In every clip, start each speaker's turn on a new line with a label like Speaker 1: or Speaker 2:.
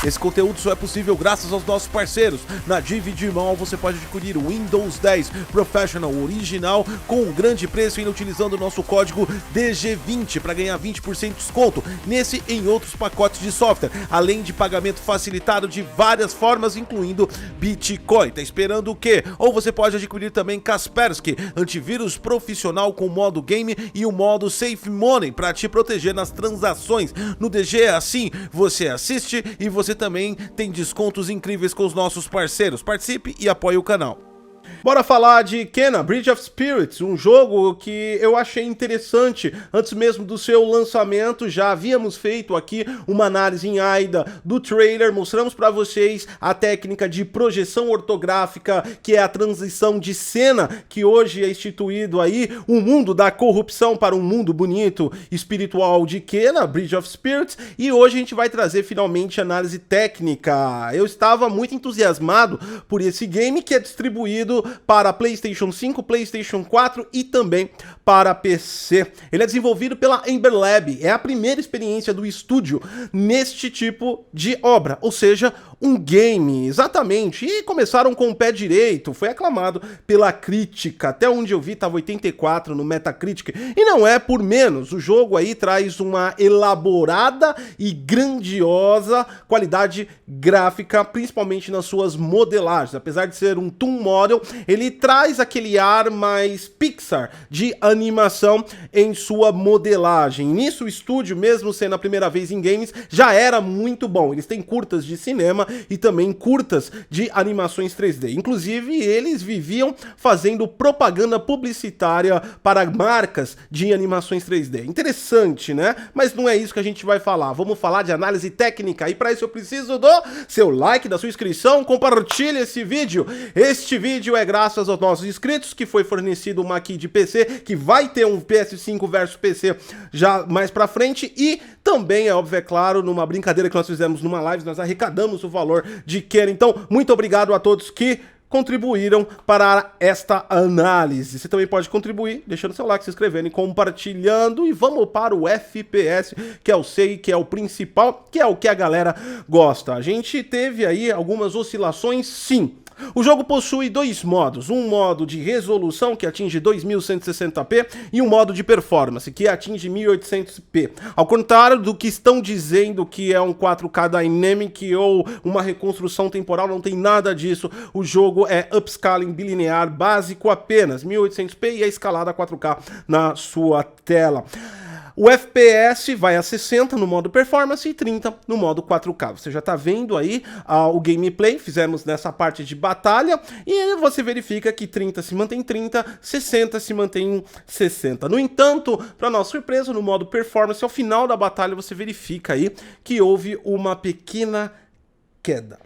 Speaker 1: Esse conteúdo só é possível graças aos nossos parceiros. Na DVD Mall você pode adquirir o Windows 10 Professional original com um grande preço ainda utilizando o nosso código DG20 para ganhar 20% de desconto nesse e em outros pacotes de software, além de pagamento facilitado de várias formas, incluindo Bitcoin. Tá esperando o quê? Ou você pode adquirir também Kaspersky, antivírus profissional com modo game e o modo Safe Money para te proteger nas transações. No DG é assim, você assiste e você também tem descontos incríveis com os nossos parceiros. Participe e apoie o canal. Bora falar de Kena, Bridge of Spirits, um jogo que eu achei interessante. Antes mesmo do seu lançamento, já havíamos feito aqui uma análise em AIDA do trailer, mostramos para vocês a técnica de projeção ortográfica, que é a transição de cena, que hoje é instituído aí, um mundo da corrupção para um mundo bonito, espiritual de Kena, Bridge of Spirits, e hoje a gente vai trazer finalmente análise técnica. Eu estava muito entusiasmado por esse game, que é distribuído para PlayStation 5, PlayStation 4 e também para PC. Ele é desenvolvido pela Ember Lab, é a primeira experiência do estúdio neste tipo de obra, ou seja, um game, exatamente, e começaram com o pé direito, foi aclamado pela crítica, até onde eu vi estava 84 no Metacritic, e não é por menos, o jogo aí traz uma elaborada e grandiosa qualidade gráfica, principalmente nas suas modelagens, apesar de ser um Toon Model, ele traz aquele ar mais Pixar de animação em sua modelagem. Nisso o estúdio, mesmo sendo a primeira vez em games, já era muito bom. Eles têm curtas de cinema e também curtas de animações 3D. Inclusive, eles viviam fazendo propaganda publicitária para marcas de animações 3D. Interessante, né? Mas não é isso que a gente vai falar. Vamos falar de análise técnica. E para isso eu preciso do seu like, da sua inscrição, compartilhe esse vídeo. Este vídeo é graças aos nossos inscritos, que foi fornecido uma aqui de PC, que vai ter um PS5 versus PC já mais pra frente, e também, é óbvio, é claro, numa brincadeira que nós fizemos numa live, nós arrecadamos o valor de Kena. Então, muito obrigado a todos que contribuíram para esta análise. Você também pode contribuir deixando seu like, se inscrevendo e compartilhando. E vamos para o FPS, que eu sei que é o principal, que é o que a galera gosta. A gente teve aí algumas oscilações, sim. O jogo possui dois modos, um modo de resolução que atinge 2160p e um modo de performance que atinge 1800p. Ao contrário do que estão dizendo que é um 4K Dynamic ou uma reconstrução temporal, não tem nada disso. O jogo é upscaling bilinear básico apenas, 1800p e é escalado a 4K na sua tela. O FPS vai a 60 no modo performance e 30 no modo 4K. Você já está vendo aí o gameplay, fizemos nessa parte de batalha, e você verifica que 30 se mantém 30, 60 se mantém 60. No entanto, para nossa surpresa, no modo performance, ao final da batalha, você verifica aí que houve uma pequena queda.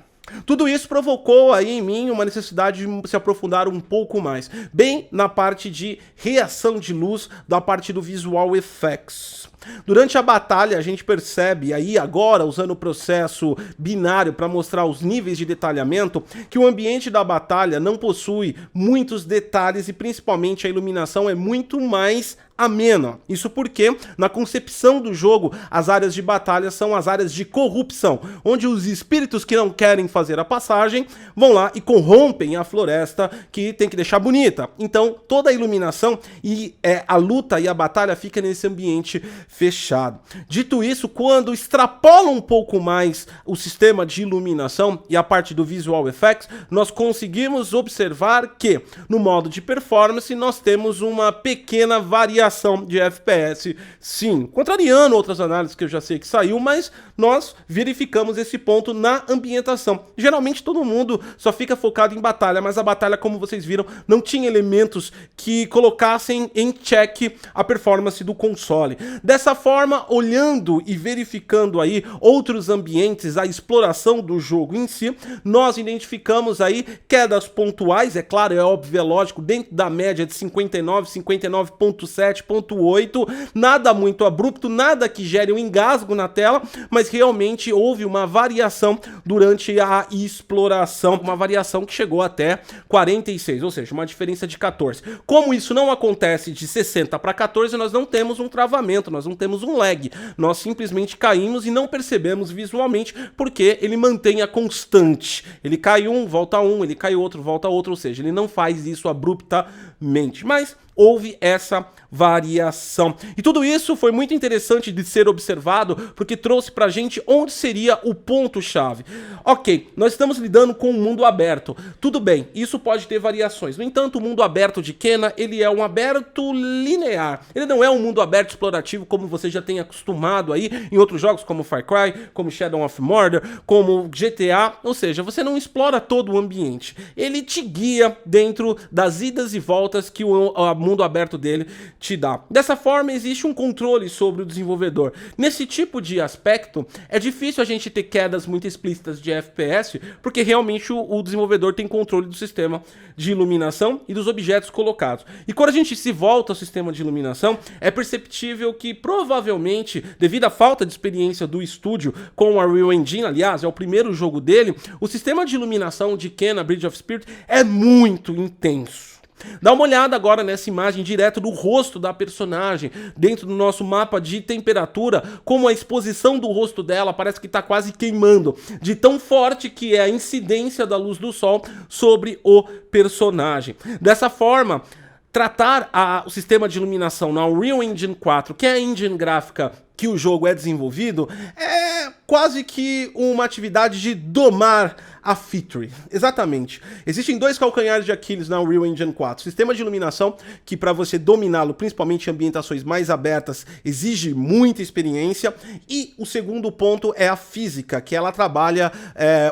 Speaker 1: Tudo isso provocou aí em mim uma necessidade de se aprofundar um pouco mais, bem na parte de reação de luz da parte do Visual Effects. Durante a batalha a gente percebe aí agora, usando o processo binário para mostrar os níveis de detalhamento, que o ambiente da batalha não possui muitos detalhes e principalmente a iluminação é muito mais amena. Isso porque, na concepção do jogo, as áreas de batalha são as áreas de corrupção, onde os espíritos que não querem fazer a passagem vão lá e corrompem a floresta, que tem que deixar bonita. Então, toda a iluminação e a luta e a batalha fica nesse ambiente fechado. Dito isso, quando extrapola um pouco mais o sistema de iluminação e a parte do Visual Effects, nós conseguimos observar que, no modo de performance, nós temos uma pequena variação de FPS, sim, contrariando outras análises que eu já sei que saiu, mas nós verificamos esse ponto na ambientação. Geralmente todo mundo só fica focado em batalha, mas a batalha, como vocês viram, não tinha elementos que colocassem em xeque a performance do console. Dessa forma, olhando e verificando aí outros ambientes, a exploração do jogo em si, nós identificamos aí quedas pontuais, é claro, é óbvio, é lógico, dentro da média de 59, 59.7
Speaker 2: 7.8, nada muito abrupto, nada que gere um engasgo na tela, mas realmente houve uma variação durante a exploração, uma variação que chegou até 46, ou seja, uma diferença de 14. Como isso não acontece de 60 para 14, nós não temos um travamento, nós não temos um lag, nós simplesmente caímos e não percebemos visualmente, porque ele mantém a constante. Ele cai um, volta um, ele cai outro, volta outro, ou seja, ele não faz isso abruptamente. Mas houve essa variação. E tudo isso foi muito interessante de ser observado, porque trouxe pra gente onde seria o ponto-chave. Ok, nós estamos lidando com um mundo aberto. Tudo bem, isso pode ter variações. No entanto, o mundo aberto de Kena, ele é um aberto linear. Ele não é um mundo aberto explorativo como você já tem acostumado aí em outros jogos como Far Cry, como Shadow of Mordor, como GTA. Ou seja, você não explora todo o ambiente. Ele te guia dentro das idas e voltas que o mundo aberto dele te dá. Dessa forma, existe um controle sobre o desenvolvedor. Nesse tipo de aspecto, é difícil a gente ter quedas muito explícitas de FPS, porque realmente o desenvolvedor tem controle do sistema de iluminação e dos objetos colocados. E quando a gente se volta ao sistema de iluminação, é perceptível que provavelmente, devido à falta de experiência do estúdio com a Unreal Engine, aliás, é o primeiro jogo dele, o sistema de iluminação de Kena Bridge of Spirit é muito intenso. Dá uma olhada agora nessa imagem direto do rosto da personagem, dentro do nosso mapa de temperatura, como a exposição do rosto dela parece que está quase queimando, de tão forte que é a incidência da luz do sol sobre o personagem. Dessa forma, tratar o sistema de iluminação na Unreal Engine 4, que é a engine gráfica que o jogo é desenvolvido, é quase que uma atividade de domar a feature. Exatamente. Existem dois calcanhares de Aquiles na Unreal Engine 4. Sistema de iluminação, que para você dominá-lo, principalmente em ambientações mais abertas, exige muita experiência. E o segundo ponto é a física, que ela trabalha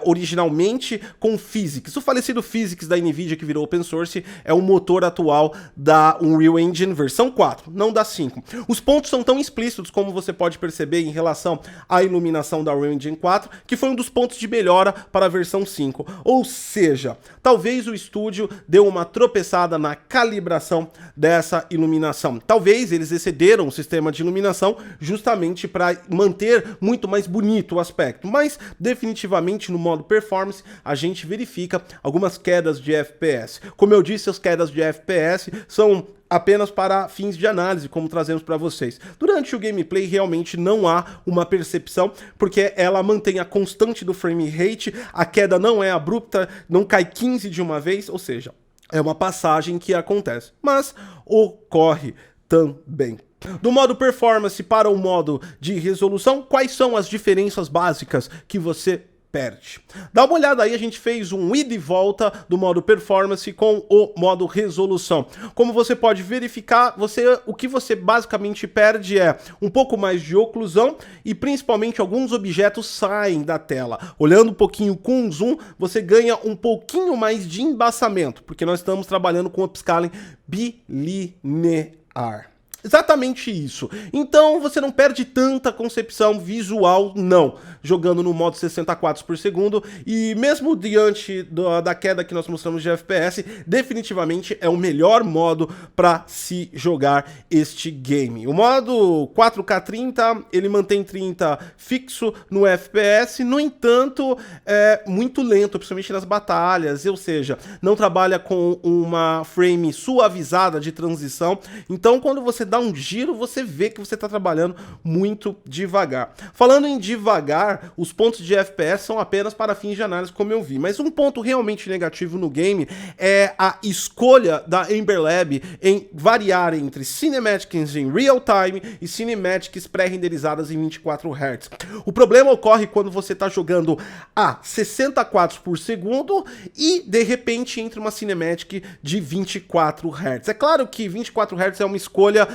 Speaker 2: originalmente com Physics. O falecido Physics da NVIDIA, que virou open source, é o motor atual da Unreal Engine versão 4, não da 5. Os pontos são tão explícitos como você pode perceber em relação à iluminação da Unreal Engine 4, que foi um dos pontos de melhora para a versão 5. Ou seja, talvez o estúdio deu uma tropeçada na calibração dessa iluminação. Talvez eles excederam o sistema de iluminação justamente para manter muito mais bonito o aspecto. Mas definitivamente no modo performance a gente verifica algumas quedas de FPS. Como eu disse, as quedas de FPS são apenas para fins de análise, como trazemos para vocês. Durante o gameplay realmente não há uma percepção, porque ela mantém a constante do frame rate, a queda não é abrupta, não cai 15 de uma vez, ou seja, é uma passagem que acontece, mas ocorre também. Do modo performance para o modo de resolução, quais são as diferenças básicas que você perde? Dá uma olhada aí, a gente fez um ida e volta do modo performance com o modo resolução. Como você pode verificar, o que você basicamente perde é um pouco mais de oclusão e principalmente alguns objetos saem da tela. Olhando um pouquinho com zoom, você ganha um pouquinho mais de embaçamento, porque nós estamos trabalhando com upscaling bilinear. Exatamente isso. Então você não perde tanta concepção visual, não, jogando no modo 60 quadros por segundo, e mesmo diante da queda que nós mostramos de FPS, definitivamente é o melhor modo para se jogar este game. O modo 4K30, ele mantém 30 fixo no FPS, no entanto, é muito lento, principalmente nas batalhas, ou seja, não trabalha com uma frame suavizada de transição, então quando você dá um giro, você vê que você está trabalhando muito devagar. Falando em devagar, os pontos de FPS são apenas para fins de análise, como eu vi, mas um ponto realmente negativo no game é a escolha da Ember Lab em variar entre cinematics em real time e cinematics pré-renderizadas em 24 Hz. O problema ocorre quando você está jogando a 60 quadros por segundo e de repente entra uma cinematic de 24 Hz. É claro que 24 Hz é uma escolha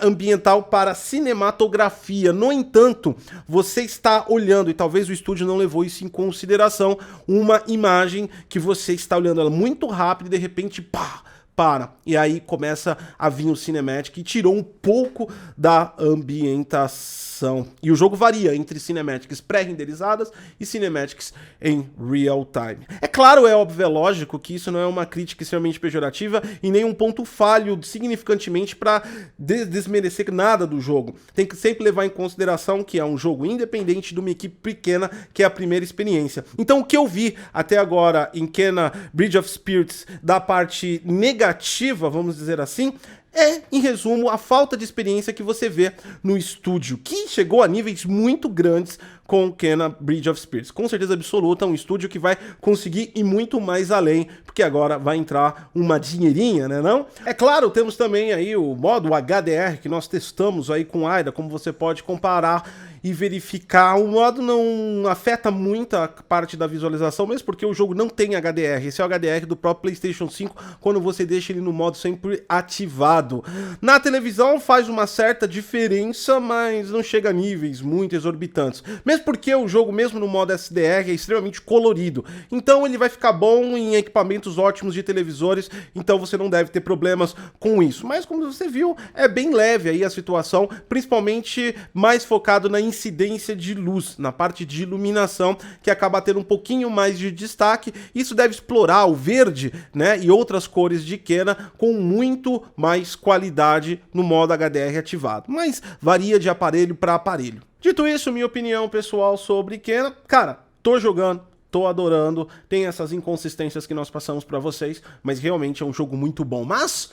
Speaker 2: ambiental para cinematografia, no entanto, você está olhando, e talvez o estúdio não levou isso em consideração, uma imagem que você está olhando ela muito rápido e de repente, pá, para. E aí começa a vir o cinematic e tirou um pouco da ambientação. iluminação. E o jogo varia entre cinematics pré-renderizadas e cinematics em real time. É claro, é óbvio, é lógico que isso não é uma crítica extremamente pejorativa e nem um ponto falho significantemente para desmerecer nada do jogo. Tem que sempre levar em consideração que é um jogo independente de uma equipe pequena, que é a primeira experiência. Então o que eu vi até agora em Kena Bridge of Spirits da parte negativa, vamos dizer assim, é, em resumo, a falta de experiência que você vê no estúdio, que chegou a níveis muito grandes com Kena Bridge of Spirits. Com certeza absoluta, um estúdio que vai conseguir ir muito mais além, porque agora vai entrar uma dinheirinha, né não? É claro, temos também aí o modo HDR, que nós testamos aí com AIDA, como você pode comparar e verificar. O modo não afeta muito a parte da visualização, mesmo porque o jogo não tem HDR. Esse é o HDR do próprio PlayStation 5, quando você deixa ele no modo sempre ativado. Na televisão faz uma certa diferença, mas não chega a níveis muito exorbitantes. Mesmo porque o jogo, mesmo no modo SDR, é extremamente colorido. Então ele vai ficar bom em equipamentos ótimos de televisores, então você não deve ter problemas com isso. Mas como você viu, é bem leve aí a situação, principalmente mais focado na incidência de luz, na parte de iluminação, que acaba tendo um pouquinho mais de destaque. Isso deve explorar o verde, né, e outras cores de Kena com muito mais qualidade no modo HDR ativado, mas varia de aparelho para aparelho. Dito isso, minha opinião pessoal sobre Kena, cara, tô jogando, tô adorando, tem essas inconsistências que nós passamos para vocês, mas realmente é um jogo muito bom. Mas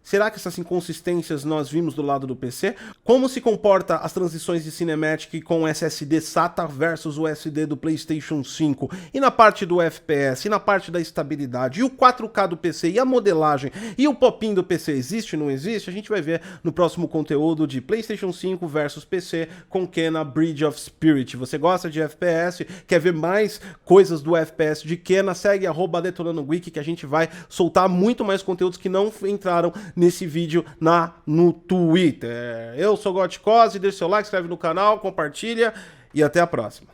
Speaker 2: será que essas inconsistências nós vimos do lado do PC? Como se comporta as transições de Cinematic com SSD SATA versus o SD do PlayStation 5? E na parte do FPS, e na parte da estabilidade, e o 4K do PC, e a modelagem, e o pop-in do PC, existe ou não existe? A gente vai ver no próximo conteúdo de PlayStation 5 versus PC com Kena Bridge of Spirit. Você gosta de FPS? Quer ver mais coisas do FPS de Kena? Segue @DetonandoGeek que a gente vai soltar muito mais conteúdos que não entraram nesse vídeo no Twitter. Eu sou Gotcose, deixa seu like, inscreve no canal, compartilha e até a próxima.